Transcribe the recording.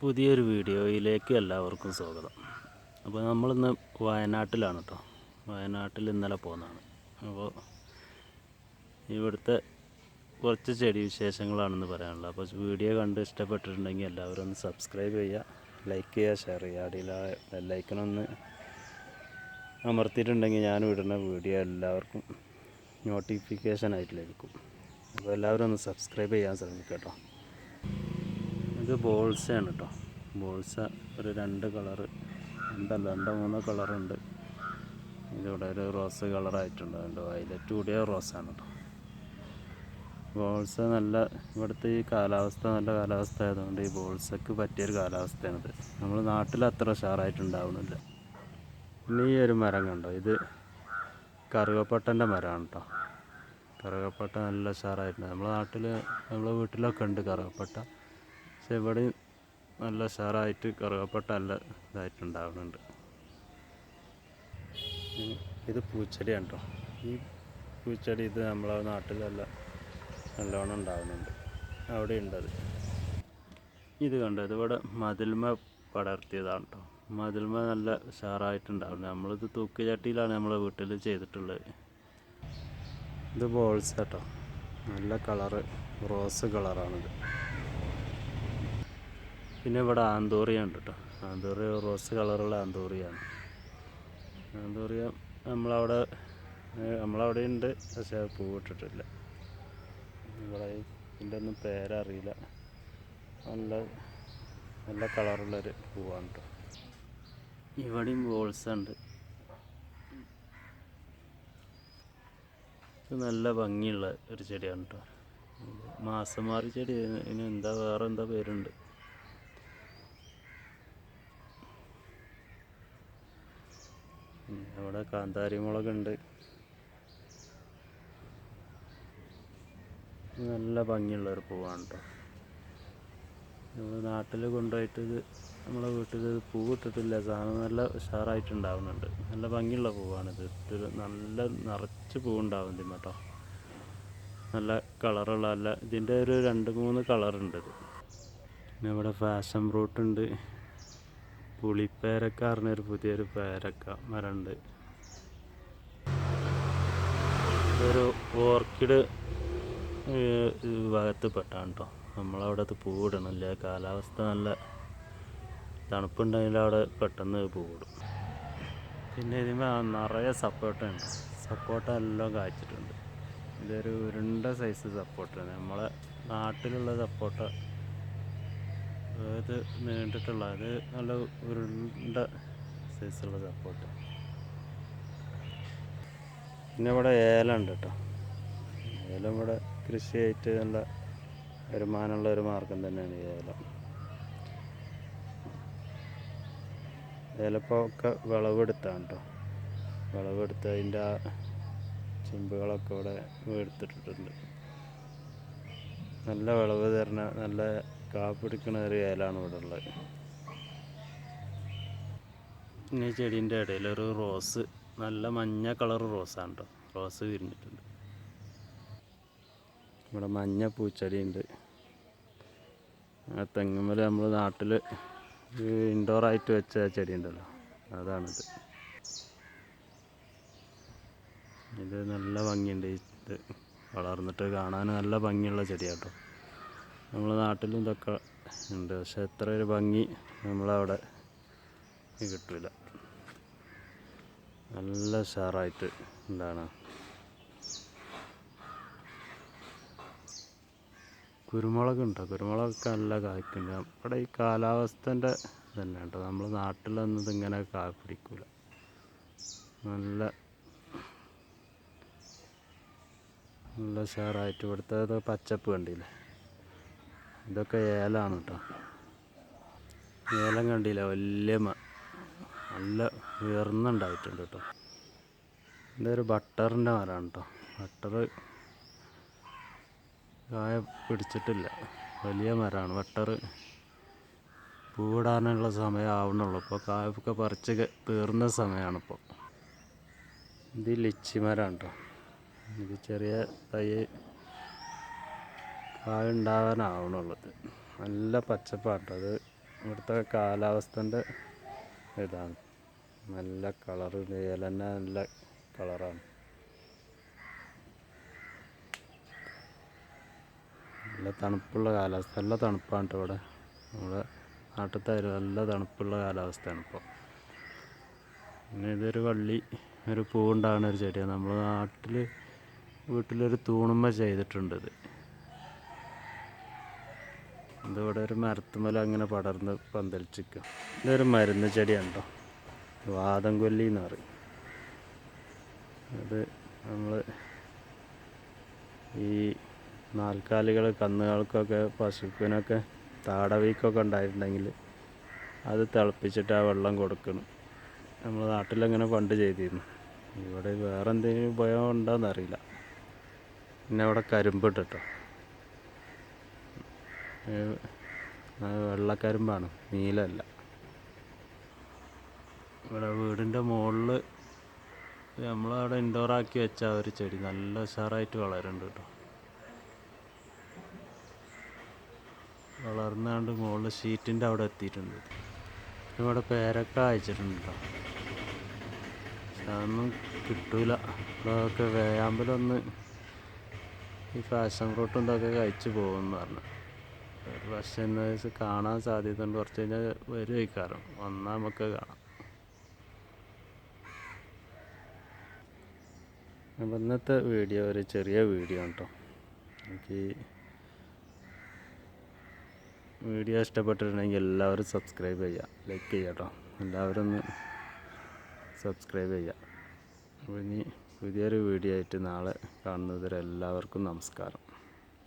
പുതിയൊരു വീഡിയോയിലേക്ക് എല്ലാവർക്കും സ്വാഗതം. അപ്പോൾ നമ്മളിന്ന് വയനാട്ടിലാണ് കേട്ടോ. വയനാട്ടിൽ ഇന്നലെ പോകുന്നതാണ്. അപ്പോൾ ഇവിടുത്തെ കുറച്ച് ചെടി വിശേഷങ്ങളാണെന്ന് പറയാനുള്ളത്. അപ്പോൾ വീഡിയോ കണ്ട് ഇഷ്ടപ്പെട്ടിട്ടുണ്ടെങ്കിൽ എല്ലാവരും ഒന്ന് സബ്സ്ക്രൈബ് ചെയ്യുക, ലൈക്ക് ചെയ്യുക, ഷെയർ ചെയ്യുക. അടിയിൽ ബെല്ലൈക്കണൊന്ന് അമർത്തിയിട്ടുണ്ടെങ്കിൽ ഞാൻ വിടുന്ന വീഡിയോ എല്ലാവർക്കും നോട്ടിഫിക്കേഷനായിട്ട് ലഭിക്കും. അപ്പോൾ എല്ലാവരും ഒന്ന് സബ്സ്ക്രൈബ് ചെയ്യാൻ ശ്രമിക്കുക കേട്ടോ. ഇത് ബോൾസയാണ് കേട്ടോ. ബോൾസ ഒരു രണ്ട് മൂന്ന് കളറുണ്ട്. ഇതിവിടെ ഒരു റോസ് കളറായിട്ടുണ്ട്. അതിൻ്റെ വയലറ്റ് കൂടിയ റോസാണ് കേട്ടോ. ബോൾസ ഇവിടുത്തെ ഈ കാലാവസ്ഥ നല്ല കാലാവസ്ഥ ആയതുകൊണ്ട് ഈ ബോൾസക്ക് പറ്റിയൊരു കാലാവസ്ഥയാണിത്. നമ്മൾ നാട്ടിൽ അത്ര ഉഷാറായിട്ടുണ്ടാവുന്നില്ല. പിന്നെ ഈ ഒരു മരം കണ്ടോ, ഇത് കറുകപ്പട്ടൻ്റെ മരമാണ് കേട്ടോ. കറുകപ്പട്ട നല്ല ഉഷാറായിട്ടുണ്ട്. നമ്മളെ വീട്ടിലൊക്കെ ഉണ്ട് കറുകപ്പട്ട. പക്ഷെ ഇവിടെ നല്ല ഉഷാറായിട്ട് കറുകപ്പട്ട നല്ല ഇതായിട്ടുണ്ടാവുന്നുണ്ട്. ഇത് പൂച്ചെടിയാണ് കേട്ടോ. ഈ പൂച്ചെടി ഇത് നമ്മളെ നാട്ടിലല്ല നല്ലോണം ഉണ്ടാവുന്നുണ്ട്. അവിടെ ഉണ്ടത്. ഇത് കണ്ടോ, ഇതിവിടെ മതിൽമ പടർത്തിയതാണ് കേട്ടോ. മതിൽമ നല്ല ഉഷാറായിട്ടുണ്ടാവുന്നത്. നമ്മളിത് തൂക്കുചട്ടിയിലാണ് നമ്മളെ വീട്ടിൽ ചെയ്തിട്ടുള്ളത്. ഇത് ബോൾസ് കേട്ടോ. നല്ല കളറ് റോസ് കളറാണിത്. പിന്നെ ഇവിടെ ആന്തൂറിയ ഉണ്ട് കേട്ടോ. ആന്തൂറിയ റോസ് കളറുള്ള ആന്തൂറിയാണ്. ആന്തൂറിയ നമ്മളവിടെ ഉണ്ട്, പക്ഷേ പൂവിട്ടിട്ടില്ല. ഇവിടെ ഇതിൻ്റെ ഒന്നും പേരറിയില്ല. നല്ല കളറുള്ളൊരു പൂവാണ് കേട്ടോ. ഇവിടെയും ബോൾസ് ഉണ്ട്. ഇത് നല്ല ഭംഗിയുള്ള ഒരു ചെടിയാണ് കേട്ടോ. മാസമാറി ചെടി. ഇനി വേറെ എന്താ പേരുണ്ട്. അവിടെ കാന്താരി മുളകുണ്ട്. നല്ല ഭംഗിയുള്ളൊരു പൂവാണ് കേട്ടോ. നമ്മൾ നാട്ടിൽ കൊണ്ടുപോയിട്ട് നമ്മളെ വീട്ടിൽ പൂവിട്ടിട്ടില്ല. സാധനം നല്ല ഉഷാറായിട്ടുണ്ടാവുന്നുണ്ട്. നല്ല ഭംഗിയുള്ള പൂവാണിത്. നല്ല നിറച്ച് പൂവുണ്ടാവും ഇതിന് കേട്ടോ. നല്ല കളറുള്ള ഇതിൻ്റെ ഒരു 2-3 കളറുണ്ട് ഇത്. പിന്നെ ഇവിടെ ഫാഷൻ ഫ്രൂട്ട് ഉണ്ട്. പുളിപ്പേരക്ക പറഞ്ഞൊരു പുതിയൊരു പേരക്ക മരമുണ്ട്. ഇതൊരു ഓർക്കിഡ് ഭാഗത്ത് പെട്ടാണ് കേട്ടോ. നമ്മളവിടെ പൂവിടണില്ല. കാലാവസ്ഥ നല്ല തണുപ്പുണ്ടെങ്കിൽ അവിടെ പെട്ടെന്ന് പൂവിടും. പിന്നെ ഇതിന് നിറയെ സപ്പോർട്ടുണ്ട്. സപ്പോർട്ട എല്ലാം കായ്ച്ചിട്ടുണ്ട്. ഇതൊരു ഉരുണ്ട സൈസ് സപ്പോർട്ടാണ്. നമ്മളെ നാട്ടിലുള്ള സപ്പോർട്ട ഇത് നീണ്ടിട്ടുള്ള, അത് നല്ല ഉരുണ്ട സൈസുള്ള സപ്പോർട്ട്. പിന്നെ ഇവിടെ ഏലം ഉണ്ട് കേട്ടോ. ഏലം ഇവിടെ കൃഷിയായിട്ട് നല്ല വരുമാനമുള്ള ഒരു മാർഗം തന്നെയാണ് ഏലം. ഏലപ്പൊക്കെ വിളവെടുത്താണ് കേട്ടോ. വിളവെടുത്ത് അതിൻ്റെ ആ ചിമ്പുകളൊക്കെ ഇവിടെ എടുത്തിട്ടിട്ടുണ്ട്. നല്ല വിളവ് തരുന്ന നല്ല കാപ്പിടിക്കുന്ന ഒരു ഏലാണ് ഇവിടെ ഉള്ളത്. പിന്നെ ഈ ചെടീൻ്റെ ഇടയിലൊരു റോസ്, നല്ല മഞ്ഞ കളർ റോസാണ് കേട്ടോ. റോസ് വിരിഞ്ഞിട്ടുണ്ട്. ഇവിടെ മഞ്ഞ പൂച്ചെടിയുണ്ട്. ആ തെങ്ങുമ്മൽ നമ്മൾ നാട്ടിൽ ഇൻഡോറായിട്ട് വെച്ച ചെടി ഉണ്ടല്ലോ, അതാണിത്. ഇത് നല്ല ഭംഗിയുണ്ട്. ഇത് വളർന്നിട്ട് കാണാൻ നല്ല ഭംഗിയുള്ള ചെടിയാണ് കേട്ടോ. നമ്മളെ നാട്ടിലും ഇതൊക്കെ ഉണ്ട്, പക്ഷെ എത്ര ഒരു ഭംഗി നമ്മളവിടെ കിട്ടില്ല. നല്ല ഉഷാറായിട്ട് എന്താണ് കുരുമുളകുണ്ടോ. കുരുമുളകൊക്കെ നല്ല കായ്ക്കുന്നുണ്ട്. ഇവിടെ ഈ കാലാവസ്ഥൻ്റെ തന്നെ കേട്ടോ. നമ്മൾ നാട്ടിലൊന്നും ഇതിങ്ങനെ കായ് പിടിക്കില്ല. നല്ല ഉഷാറായിട്ട് ഇവിടുത്തെ പച്ചപ്പ് കണ്ടില്ലേ. ഇതൊക്കെ ഏലമാണ് കേട്ടോ. ഏലം കണ്ടില്ല, വലിയ നല്ല ഉയർന്നുണ്ടായിട്ടുണ്ട് കേട്ടോ. ഇതൊരു ബട്ടറിൻ്റെ മരമാണ് കേട്ടോ. ബട്ടർ കായ പിടിച്ചിട്ടില്ല, വലിയ മരമാണ്. ബട്ടർ പൂവിടാനുള്ള സമയം ആവണുള്ളൂ. ഇപ്പോൾ കായൊക്കെ പറിച്ച് തീർന്ന സമയമാണിപ്പോൾ. ഇത് ലിച്ചി മരമാണ് കേട്ടോ. ഇത് ചെറിയ തൈ കായ ഉണ്ടാവാനാവണുള്ളത്. നല്ല പച്ചപ്പാട്ടോ. അത് ഇവിടുത്തെ കാലാവസ്ഥൻ്റെ ഇതാണ്. നല്ല കളറ്, ഇല തന്നെ നല്ല കളറാണ്. നല്ല തണുപ്പുള്ള കാലാവസ്ഥ, നല്ല തണുപ്പാണ് കേട്ടോ ഇവിടെ. നമ്മുടെ നാട്ടിലത്തെ നല്ല തണുപ്പുള്ള കാലാവസ്ഥയാണ് ഇപ്പോൾ. പിന്നെ ഇതൊരു വള്ളി, ഒരു പൂവുണ്ടാകുന്ന ഒരു ചെടിയാണ്. നമ്മൾ നാട്ടിൽ വീട്ടിലൊരു തൂണുമ്മ ചെയ്തിട്ടുണ്ട്. ഇതിവിടെ ഒരു മരത്തുമ്മല അങ്ങനെ പടർന്ന് പന്തലിച്ചിരിക്കുക. ഇതൊരു മരുന്ന് ചെടിയാണ് കേട്ടോ, വാദം കൊല്ലി എന്ന് പറയും. അത് നമ്മൾ ഈ നാൽക്കാലികൾ, കന്നുകൾക്കൊക്കെ പശുവിനൊക്കെ താടവീക്കൊക്കെ ഉണ്ടായിട്ടുണ്ടെങ്കിൽ അത് തിളപ്പിച്ചിട്ട് ആ വെള്ളം കൊടുക്കണം. നമ്മൾ നാട്ടിലങ്ങനെ പണ്ട് ചെയ്തിരുന്നു. ഇവിടെ വേറെ എന്തെങ്കിലും ഉപയോഗം ഉണ്ടോയെന്നറിയില്ല. പിന്നെ ഇവിടെ കരിമ്പിട്ട് കേട്ടോ, വെള്ളക്കരിമ്പാണ്, നീലല്ല. ഇവിടെ വീടിൻ്റെ മുകളിൽ നമ്മളവിടെ ഇൻഡോറാക്കി വെച്ച ഒരു ചെടി നല്ല ഉഷാറായിട്ട് വളരുന്നുണ്ട് കേട്ടോ. വളർന്നാണ്ട് മുകളിൽ ഷീറ്റിൻ്റെ അവിടെ എത്തിയിട്ടുണ്ട്. ഇവിടെ പേരക്ക അയച്ചിട്ടുണ്ട് കേട്ടോ. പക്ഷെ അതൊന്നും കിട്ടൂല. ഇതൊക്കെ വേയാമ്പലൊന്ന് ഈ ഫാഷൻ ഫ്രൂട്ടും ഇതൊക്കെ കഴിച്ച് പോകുമെന്ന് പറഞ്ഞു. പക്ഷേ എന്താ വെച്ചാൽ കാണാൻ സാധ്യത ഉണ്ട്. കുറച്ച് കഴിഞ്ഞാൽ വരും കഴിക്കാറും, വന്നാൽ നമുക്ക് കാണാം. അപ്പം ഇന്നത്തെ വീഡിയോ ഒരു ചെറിയ വീഡിയോ കേട്ടോ. എനിക്ക് വീഡിയോ ഇഷ്ടപ്പെട്ടിട്ടുണ്ടെങ്കിൽ എല്ലാവരും സബ്സ്ക്രൈബ് ചെയ്യുക, ലൈക്ക് ചെയ്യുക കേട്ടോ. എല്ലാവരും ഒന്ന് സബ്സ്ക്രൈബ് ചെയ്യുക. അപ്പോൾ ഇനി പുതിയൊരു വീഡിയോ ആയിട്ട് നാളെ കാണുന്നതുവരെ എല്ലാവർക്കും നമസ്കാരം.